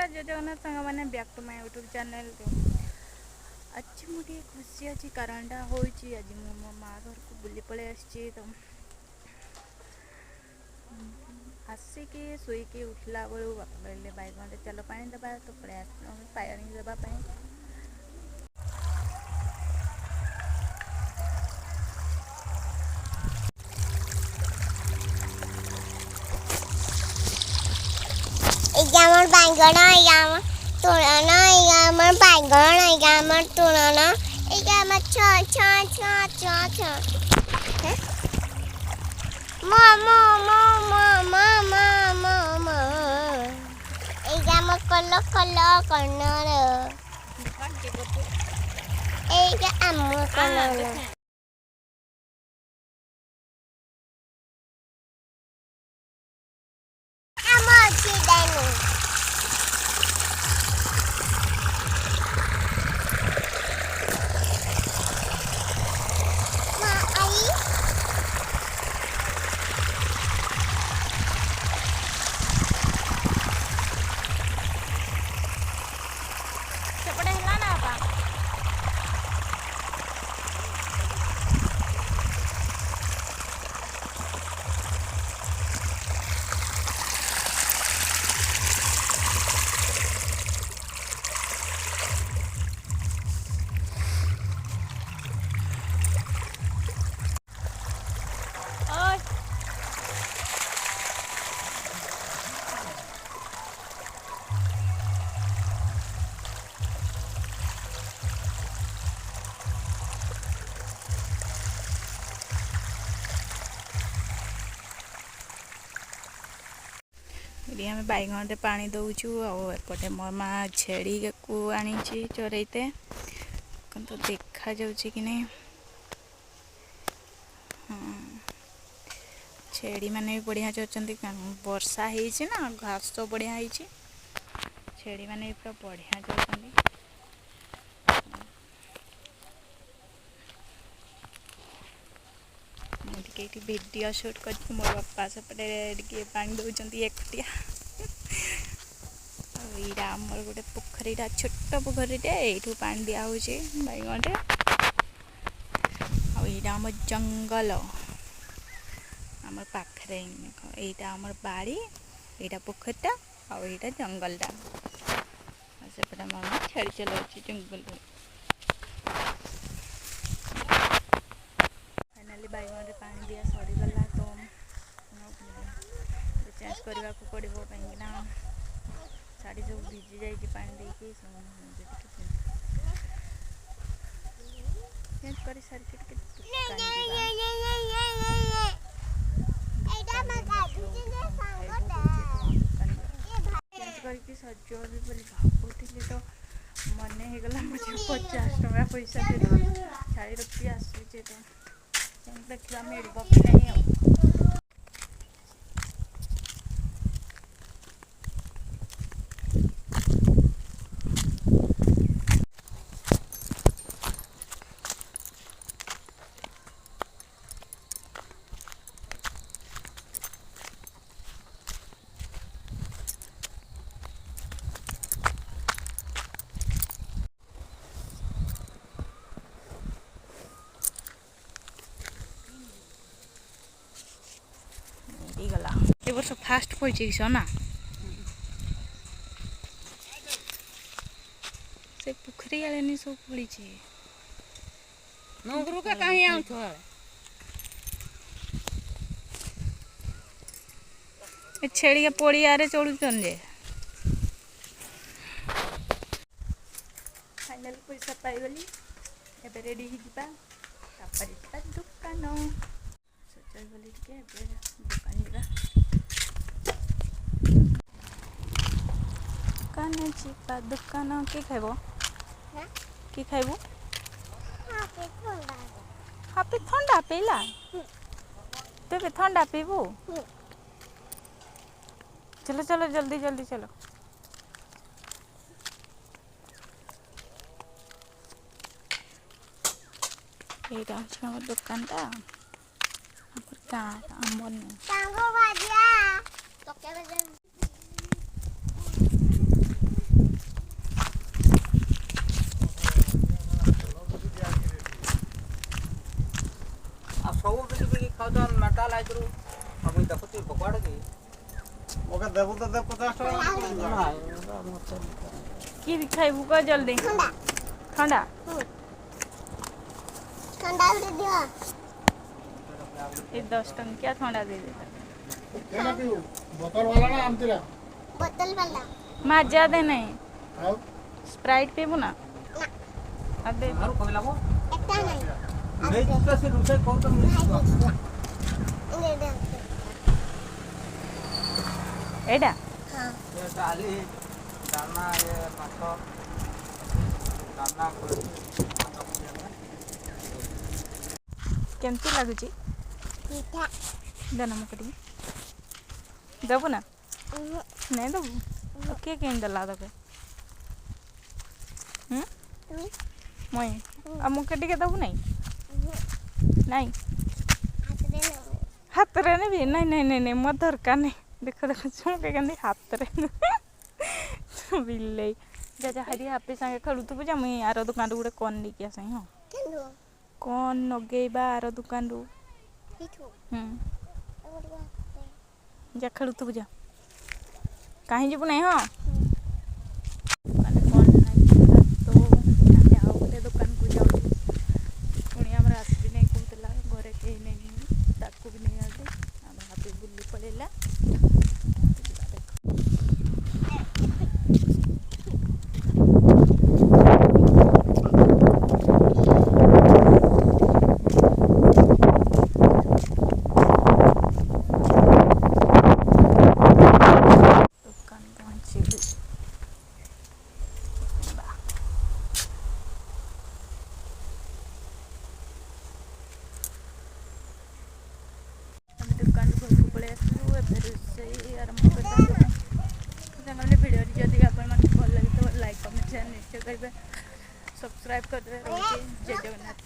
नमस्कार जय जगन्नाथ सांग मैंने back to my YouTube channel. आज मुझे खुशी अच्छी कारणटा हो आज मो माँ घर को बुली पलि आसी तो आसिकी शुईकी उठला बेलू बापा कहले बैगन चल पा देवा तो पलि आस पानी देवाई। আমার বাইগণ আমার তুলনা আমার বাইগণ আমার তুলনা এই আমার ছ ছ ছ ছ ছ মা মা মা মা মা মা মা মা এই আমার কল কল কর্ণর এই আমার কর্ণর আমার কি দেন आम बैगन पानी दौचु आउटे मो माँ छेड़ी को आनी चरईते तो देखा जाऊँ कि नहीं। हाँ छेड़ी मैंने भी बढ़िया चरचंती वर्षा ना घास तो बढ़िया है छेड़ी मैंने भी पूरा बढ़िया चरचंती। मुझे वीडियो शूट कर मो बापा सेपटे पानी दौरान एकुटिया यहाँ आमर गोटे पोखरीटा छोट पोखरीटे यू पानी दिया बैगन आईटा आम जंगल आम पाखे यहाँ आम बाड़ी यहाँ पोखरीटा आईटा जंगलटा सेपटे मामा छेड़ी चलाऊ जंगल फाइनाली बैगन पानी दिया सरीगला तो चेंज करने को पड़ो कहीं शाढ़ी सब भिजी जाइए पानी देके चेंज कर सारी चेंज करके सजोबी बोली भावुली तो मन होगला मुझे 50 टका पैसा दे शाढ़ी रखी आसूचे तो देखा मिल कि नहीं। गला ए वर्ष फास्ट पहुँच ना से पोखरी आले नहीं सब पड़ी नगरू का कहीं आउट छेड़ी के पड़िया चलुचन जे फाइनल पैसा पाइगली एबे रेडी ही दिबा दुकान गली दुकान जा दुकान जीवा दुकान कि खाइब कि खाइबू हापी ठंडा पीला तेरे ठंडा पीबू चलो चलो जल्दी जल्दी चलो यहाँ हूँ दुकानटा आम ओके देबो तो दे 50 टका कि खाइबू कह जल्दी ठंडा ठंडा ठंडा दे दियो ये 10 टंकिया ठंडा दे देता केना पियो बोतल वाला ना आमतिरा बोतल वाला मजा दे नहीं आओ स्प्राइट पीबू ना अब दे एकटा नहीं ले दे एडा हां केमती लागुची मीठा देना मुकटी देबू ना नहीं देबू ओके केन दला दके मैं अब मुकटी के देबू नहीं नहीं हाथ रे नहीं भी नहीं नहीं नहीं नहीं मत दरकार नहीं देखो देखो चुमके कहते हाथ रे बिल्ले जा जा हरी हापी संगे खेलुथबु जा मुई आरो दुकान रू कौन लेके आसे हो कौन नगेबा आरो दुकान रू जा खेलुथबु जा कहीं जीबु नहीं हो माने कौन नहीं तो आमे आउ गोटे दुकान को जाऊ पुणी हमरा आसबी नहीं कहतला घरे के नहीं ताकू भी नहीं आते हम हापी बुल्ली पड़ेला दुकान घर को पलि आसलु रोषे आरंभ कर भिडियो जदि आप भल लगे तो लाइक कमेंट शेयर निश्चय करेंगे सब्सक्राइब करते रहुचे जय जगन्नाथ।